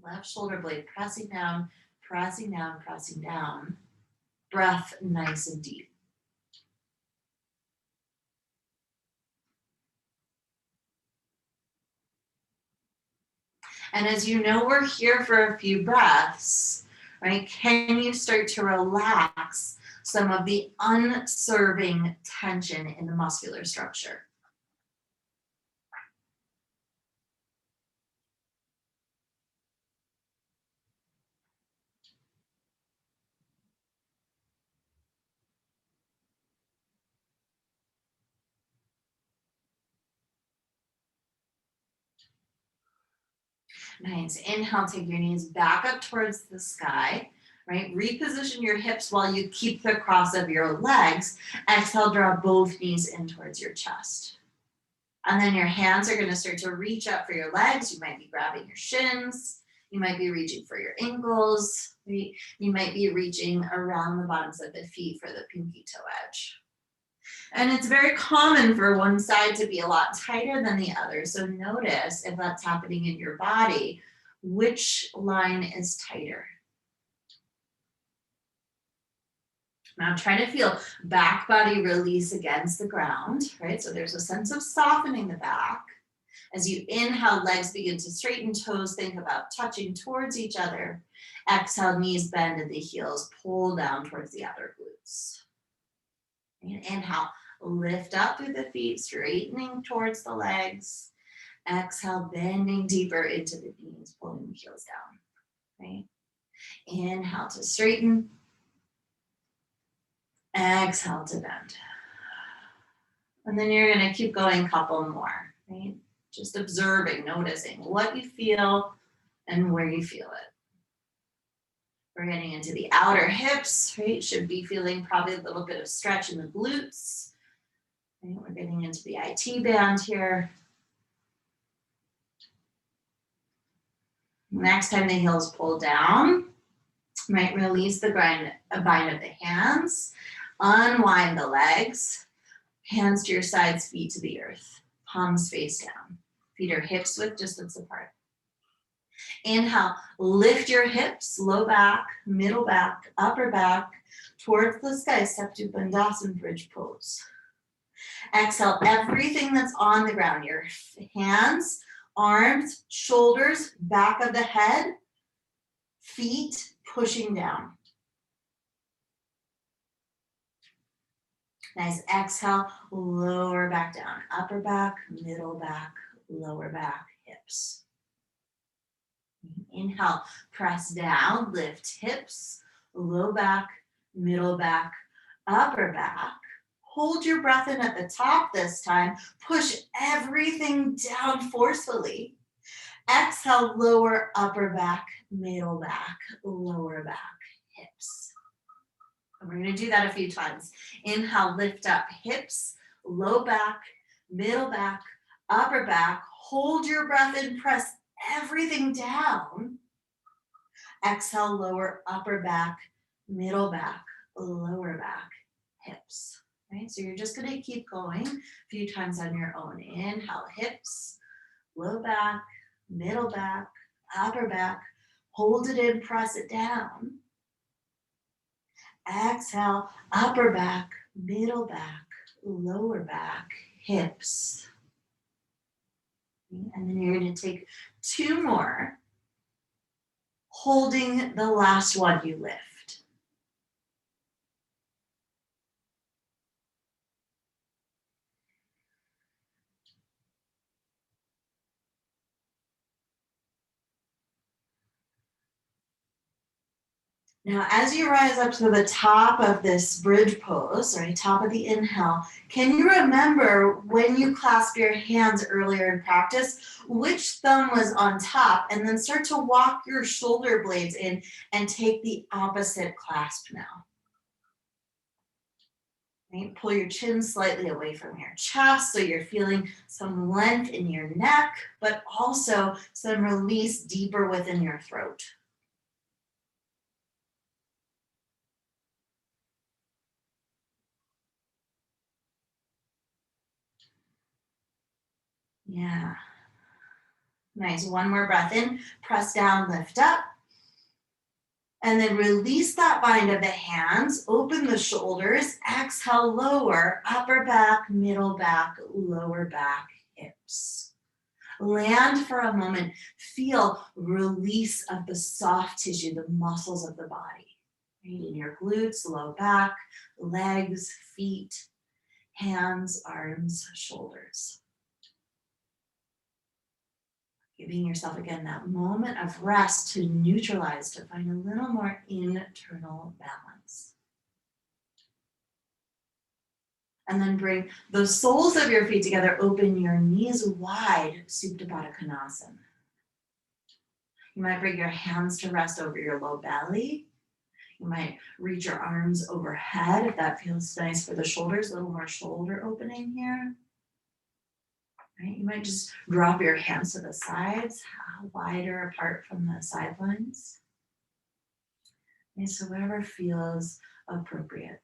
Left shoulder blade pressing down, pressing down, pressing down. Breath nice and deep. And as you know, we're here for a few breaths, right? Can you start to relax some of the unserving tension in the muscular structure? Nice. Inhale, take your knees back up towards the sky, right? Reposition your hips while you keep the cross of your legs. Exhale, draw both knees in towards your chest. And then your hands are going to start to reach up for your legs. You might be grabbing your shins. You might be reaching for your ankles. Right? You might be reaching around the bottoms of the feet for the pinky toe edge. And it's very common for one side to be a lot tighter than the other. So notice if that's happening in your body, which line is tighter. Now try to feel back body release against the ground, right? So there's a sense of softening the back. As you inhale, legs begin to straighten, toes think about touching towards each other. Exhale, knees bend and the heels pull down towards the outer glutes. And inhale, lift up through the feet, straightening towards the legs. Exhale, bending deeper into the knees, pulling the heels down, right? Inhale to straighten. Exhale to bend. And then you're going to keep going a couple more, right? Just observing, noticing what you feel and where you feel it. We're getting into the outer hips, right? Should be feeling probably a little bit of stretch in the glutes. Right? We're getting into the IT band here. Next time the heels pull down, right? Release the bind of the hands. Unwind the legs. Hands to your sides, feet to the earth. Palms face down. Feet are hips width distance apart. Inhale, lift your hips, low back, middle back, upper back, towards the sky, step to Bandhasan bridge pose. Exhale, everything that's on the ground, your hands, arms, shoulders, back of the head, feet pushing down. Nice. Exhale, lower back down, upper back, middle back, lower back, hips. Inhale, press down, lift hips, low back, middle back, upper back. Hold your breath in at the top this time. Push everything down forcefully. Exhale, lower upper back, middle back, lower back, hips. And we're gonna do that a few times. Inhale, lift up, hips, low back, middle back, upper back. Hold your breath and press everything down. Exhale, lower upper back, middle back, lower back, hips. Right? So you're just gonna keep going a few times on your own. Inhale, hips, low back, middle back, upper back. Hold it in, press it down. Exhale, upper back, middle back, lower back, hips. And then you're going to take 2 more, holding the last one you lift. Now, as you rise up to the top of this bridge pose, right, top of the inhale, can you remember when you clasped your hands earlier in practice, which thumb was on top, and then start to walk your shoulder blades in and take the opposite clasp now. Right? Pull your chin slightly away from your chest so you're feeling some length in your neck, but also some release deeper within your throat. Yeah. Nice. One more breath in. Press down, lift up. And then release that bind of the hands. Open the shoulders. Exhale, lower, upper back, middle back, lower back, hips. Land for a moment. Feel release of the soft tissue, the muscles of the body. Right? In your glutes, low back, legs, feet, hands, arms, shoulders. Giving yourself again that moment of rest to neutralize, to find a little more internal balance. And then bring the soles of your feet together, open your knees wide, Supta Baddha Konasana. You might bring your hands to rest over your low belly. You might reach your arms overhead if that feels nice for the shoulders, a little more shoulder opening here. Right? You might just drop your hands to the sides, wider apart from the sidelines. Okay, so whatever feels appropriate.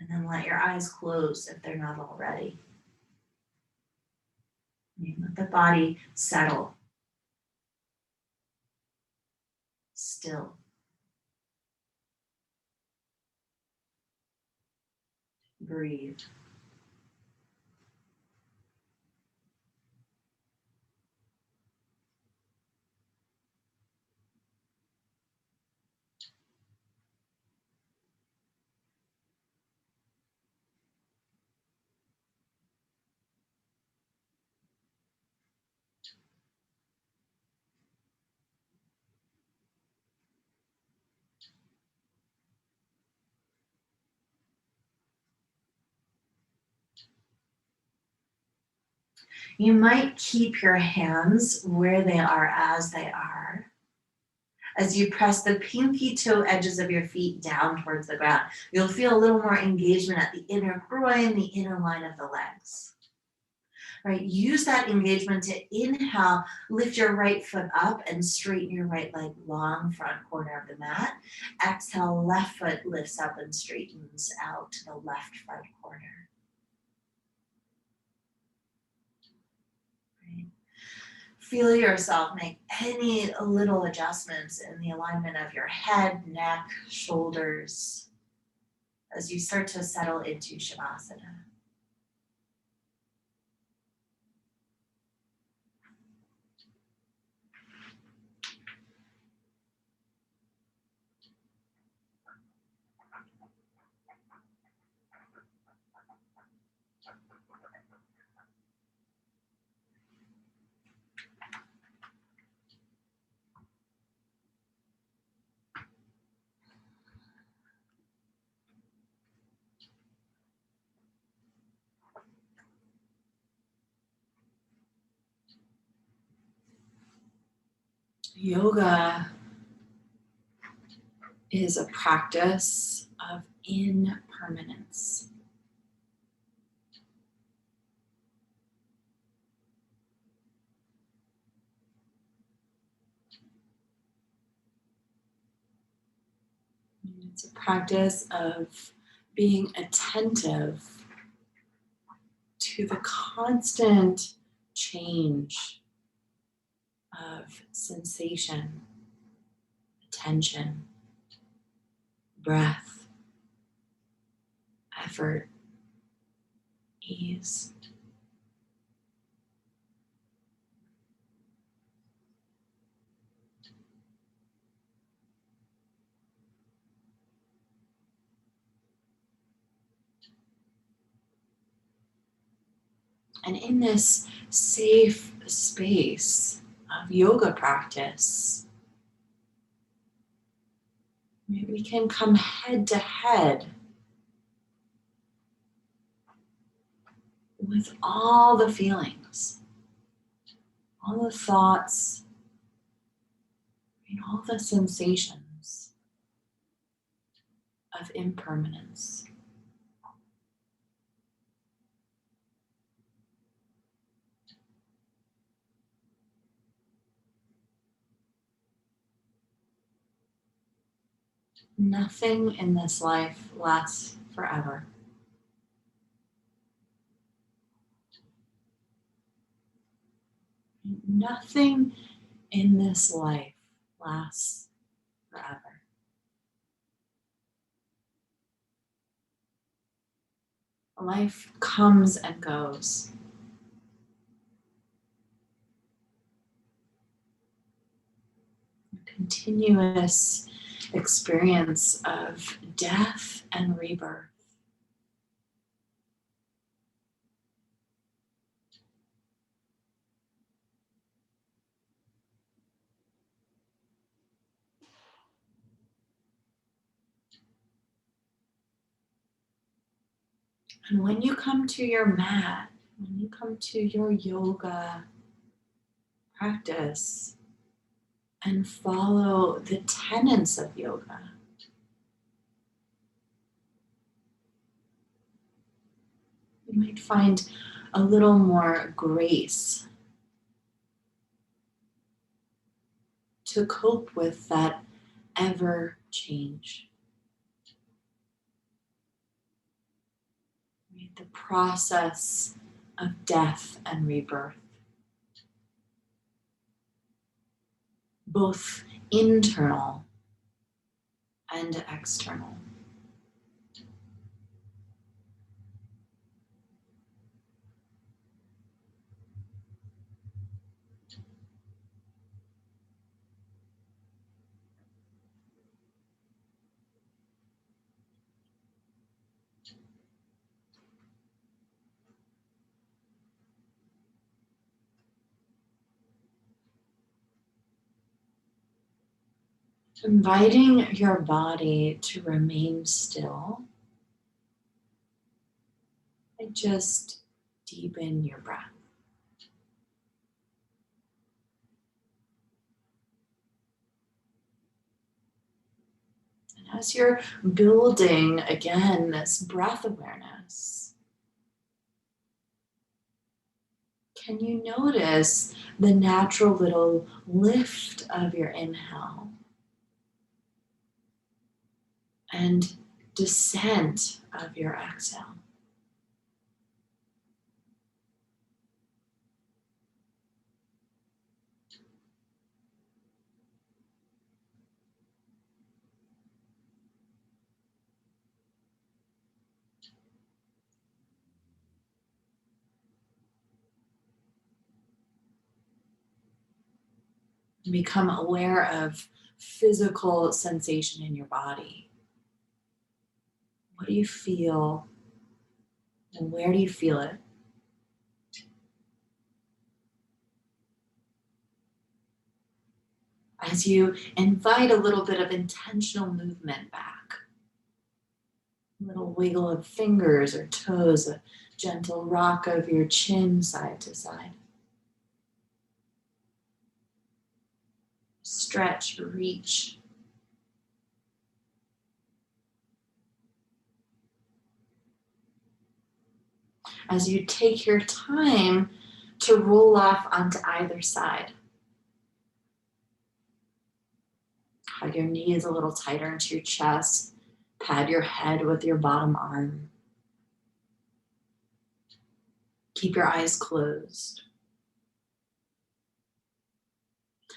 And then let your eyes close if they're not already. Let the body settle. Still. Breathe. You might keep your hands where they are as they are. As you press the pinky toe edges of your feet down towards the ground, you'll feel a little more engagement at the inner groin, the inner line of the legs. Right, use that engagement to inhale, lift your right foot up and straighten your right leg long front corner of the mat. Exhale, left foot lifts up and straightens out to the left front corner. Right. Feel yourself make any little adjustments in the alignment of your head, neck, shoulders as you start to settle into Shavasana. Yoga is a practice of impermanence. It's a practice of being attentive to the constant change of sensation, attention, breath, effort, ease. And in this safe space of yoga practice, we can come head to head with all the feelings, all the thoughts, and all the sensations of impermanence. Nothing in this life lasts forever. Nothing in this life lasts forever. Life comes and goes. A continuous experience of death and rebirth. And when you come to your mat, when you come to your yoga practice and follow the tenets of yoga, you might find a little more grace to cope with that ever change. The process of death and rebirth, both internal and external. Inviting your body to remain still, and just deepen your breath. And as you're building again this breath awareness, can you notice the natural little lift of your inhale and descent of your exhale? Become aware of physical sensation in your body. What do you feel and where do you feel it? As you invite a little bit of intentional movement back, a little wiggle of fingers or toes, a gentle rock of your chin side to side. stretch, reach. As you take your time to roll off onto either side. Hug your knees a little tighter into your chest. Pad your head with your bottom arm. Keep your eyes closed.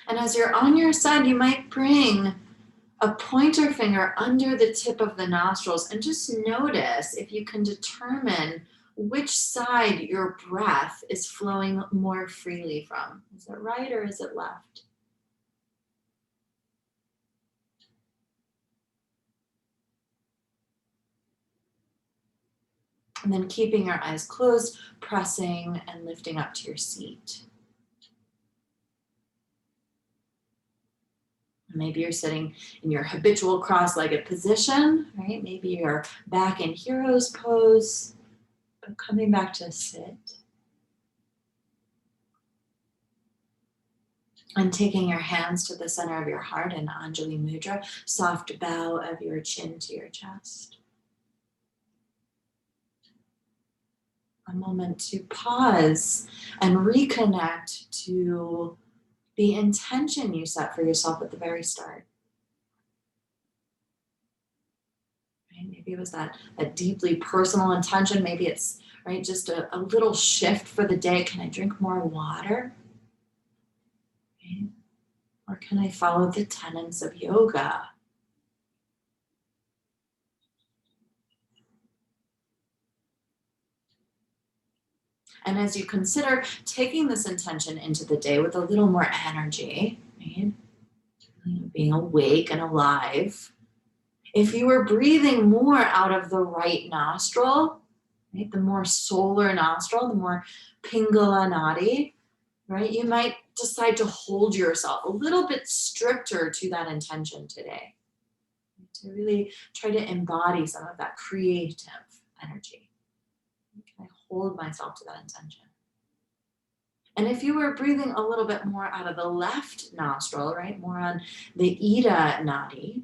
And as you're on your side, you might bring a pointer finger under the tip of the nostrils and just notice if you can determine which side your breath is flowing more freely from. Is it right or is it left? And then keeping your eyes closed, pressing and lifting up to your seat. Maybe you're sitting in your habitual cross-legged position, right? Maybe you're back in hero's pose, but coming back to sit. And taking your hands to the center of your heart in Anjali Mudra, soft bow of your chin to your chest. A moment to pause and reconnect to the intention you set for yourself at the very start. Right? Maybe it was that deeply personal intention. Maybe it's right, just a little shift for the day. Can I drink more water? Right? Or can I follow the tenets of yoga? And as you consider taking this intention into the day with a little more energy, right? Being awake and alive, if you were breathing more out of the right nostril, right, the more solar nostril, the more Pingala Nadi, right, you might decide to hold yourself a little bit stricter to that intention today, to really try to embody some of that creative energy. Can I hold myself to that intention? And if you were breathing a little bit more out of the left nostril, right, more on the Ida Nadi,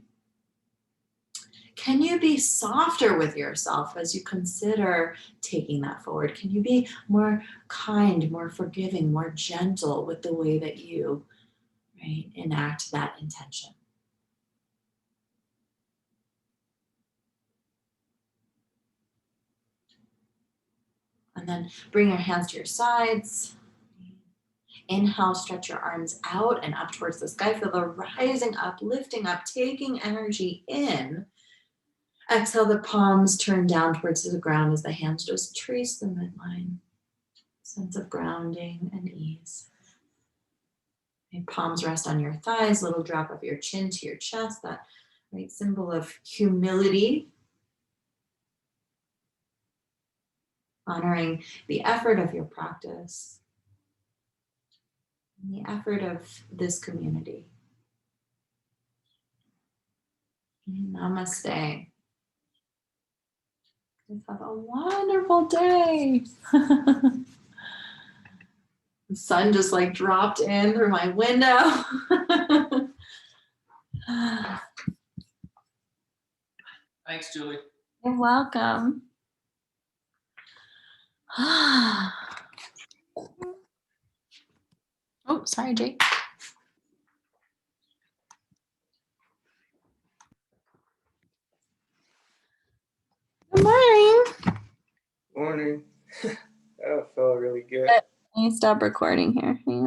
can you be softer with yourself as you consider taking that forward? Can you be more kind, more forgiving, more gentle with the way that you, right, enact that intention? And then bring your hands to your sides. Inhale, stretch your arms out and up towards the sky. Feel the rising up, lifting up, taking energy in. Exhale, the palms turn down towards the ground as the hands just trace the midline. Sense of grounding and ease. And palms rest on your thighs, little drop of your chin to your chest, that right symbol of humility. Honoring the effort of your practice. And the effort of this community. Namaste. Just have a wonderful day. The sun just like dropped in through my window. Thanks, Julie. You're welcome. Oh, sorry, Jake. Good morning. Morning. That felt really good. Let me stop recording here. Hang